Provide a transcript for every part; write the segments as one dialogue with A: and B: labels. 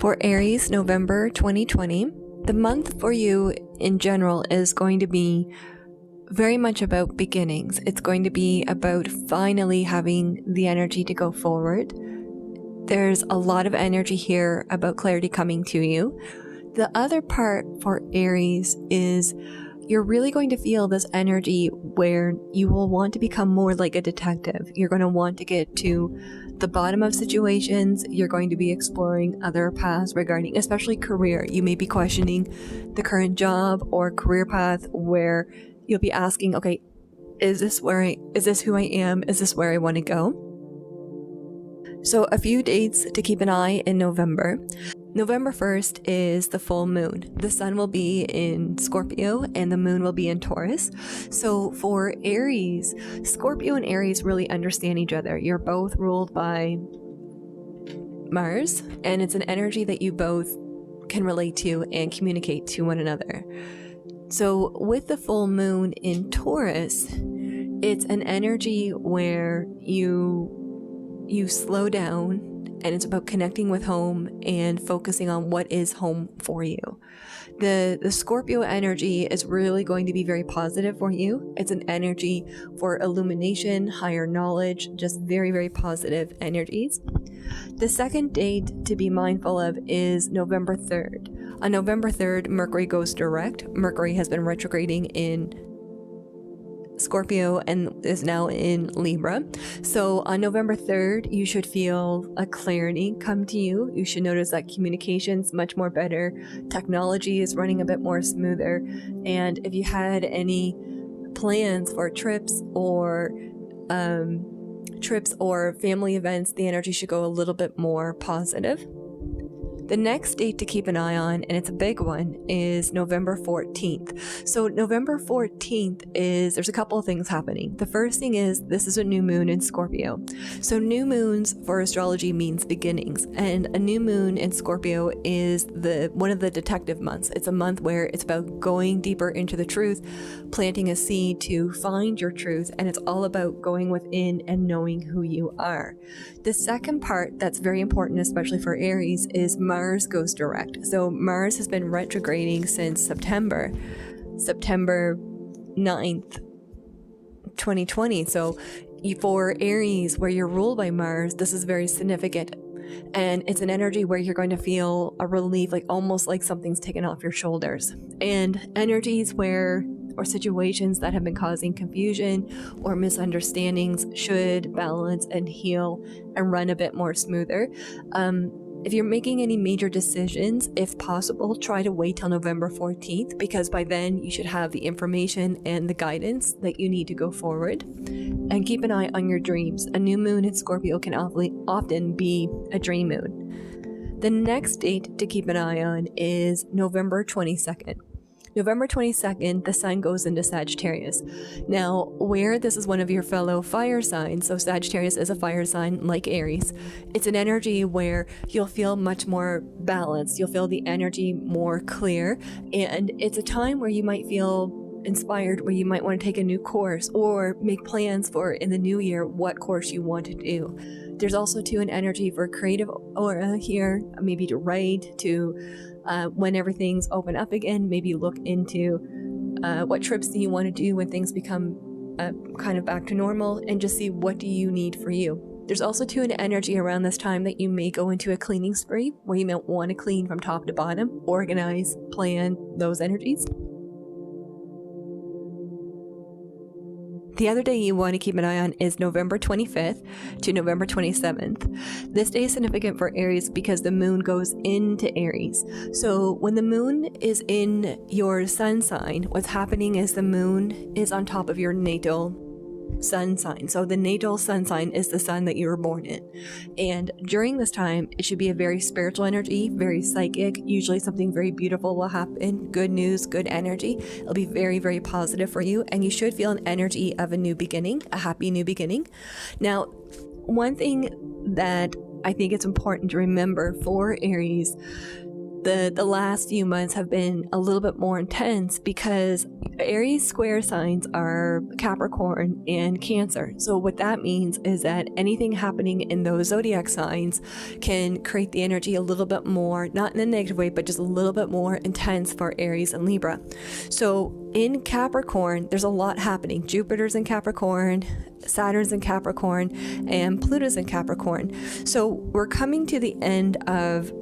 A: For Aries November 2020, the month for you in general is going to be very much about beginnings. It's going to be about finally having the energy to go forward. There's a lot of energy here about clarity coming to you. The other part for Aries is you're really going to feel this energy where you will want to become more like a detective. You're going to want to get to the bottom of situations. You're going to be exploring other paths regarding, especially career. You may be questioning the current job or career path where you'll be asking, okay, is this who I am? Is this where I want to go? So a few dates to keep an eye in November. November 1st is the full moon. The sun will be in Scorpio and the moon will be in Taurus. So for Aries, Scorpio and Aries really understand each other. You're both ruled by Mars, and it's an energy that you both can relate to and communicate to one another. So with the full moon in Taurus, it's an energy where you slow down, and it's about connecting with home and focusing on what is home for you. The Scorpio energy is really going to be very positive for you. It's an energy for illumination, higher knowledge, just very, very positive energies. The second date to be mindful of is November 3rd. On November 3rd, Mercury goes direct. Mercury has been retrograding in Scorpio and is now in Libra. So on November 3rd, you should feel a clarity come to you. You should notice that communication's much more better. Technology is running a bit more smoother. And if you had any plans for trips or family events, the energy should go a little bit more positive. The next date to keep an eye on, and it's a big one, is November 14th. So November 14th there's a couple of things happening. The first thing is this is a new moon in Scorpio. So new moons for astrology means beginnings, and a new moon in Scorpio is one of the detective months. It's a month where it's about going deeper into the truth, planting a seed to find your truth, and it's all about going within and knowing who you are. The second part that's very important, especially for Aries, is Mars goes direct. So Mars has been retrograding since September 9th, 2020. So for Aries, where you're ruled by Mars, this is very significant. And it's an energy where you're going to feel a relief, like almost like something's taken off your shoulders. And energies or situations that have been causing confusion or misunderstandings should balance and heal and run a bit more smoother. If you're making any major decisions, if possible, try to wait till November 14th, because by then you should have the information and the guidance that you need to go forward. And keep an eye on your dreams. A new moon in Scorpio can often be a dream moon. The next date to keep an eye on is November 22nd. November 22nd, the sun goes into Sagittarius. Now, where this is one of your fellow fire signs, so Sagittarius is a fire sign like Aries, it's an energy where you'll feel much more balanced. You'll feel the energy more clear, and it's a time where you might feel inspired, where you might want to take a new course or make plans for in the new year what course you want to do. There's also too an energy for creative aura here, maybe to write, to when everything's open up again, maybe look into what trips do you want to do when things become kind of back to normal, and just see what do you need for you. There's also too an energy around this time that you may go into a cleaning spree where you might want to clean from top to bottom, organize, plan those energies. The other day you want to keep an eye on is November 25th to November 27th. This day is significant for Aries because the moon goes into Aries. So when the moon is in your sun sign, what's happening is the moon is on top of your natal sun sign. So the natal sun sign is the sun that you were born in. And during this time, it should be a very spiritual energy, very psychic. Usually something very beautiful will happen. Good news, good energy. It'll be very, very positive for you. And you should feel an energy of a new beginning, a happy new beginning. Now, one thing that I think it's important to remember for Aries, the last few months have been a little bit more intense because Aries square signs are Capricorn and Cancer. So what that means is that anything happening in those zodiac signs can create the energy a little bit more, not in a negative way, but just a little bit more intense for Aries and Libra. So in Capricorn, there's a lot happening. Jupiter's in Capricorn, Saturn's in Capricorn, and Pluto's in Capricorn. So we're coming to the end of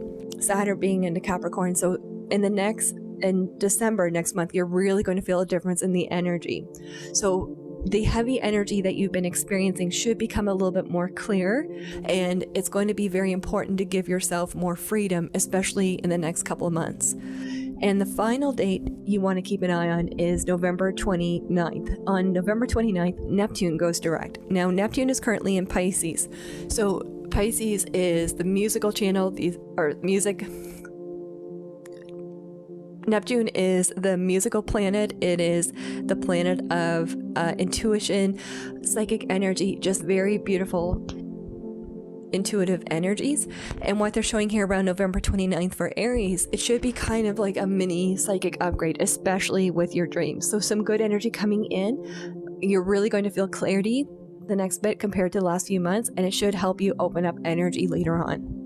A: Saturn being into Capricorn. So in December next month, you're really going to feel a difference in the energy. So the heavy energy that you've been experiencing should become a little bit more clear, and it's going to be very important to give yourself more freedom, especially in the next couple of months. And the final date you want to keep an eye on is November 29th. On November 29th, Neptune goes direct. Now, Neptune is currently in Pisces. So Pisces is the musical channel, Neptune is the musical planet. It is the planet of intuition, psychic energy, just very beautiful intuitive energies. And what they're showing here around November 29th for Aries, it should be kind of like a mini psychic upgrade, especially with your dreams. So some good energy coming in. You're really going to feel clarity the next bit compared to the last few months, and it should help you open up energy later on.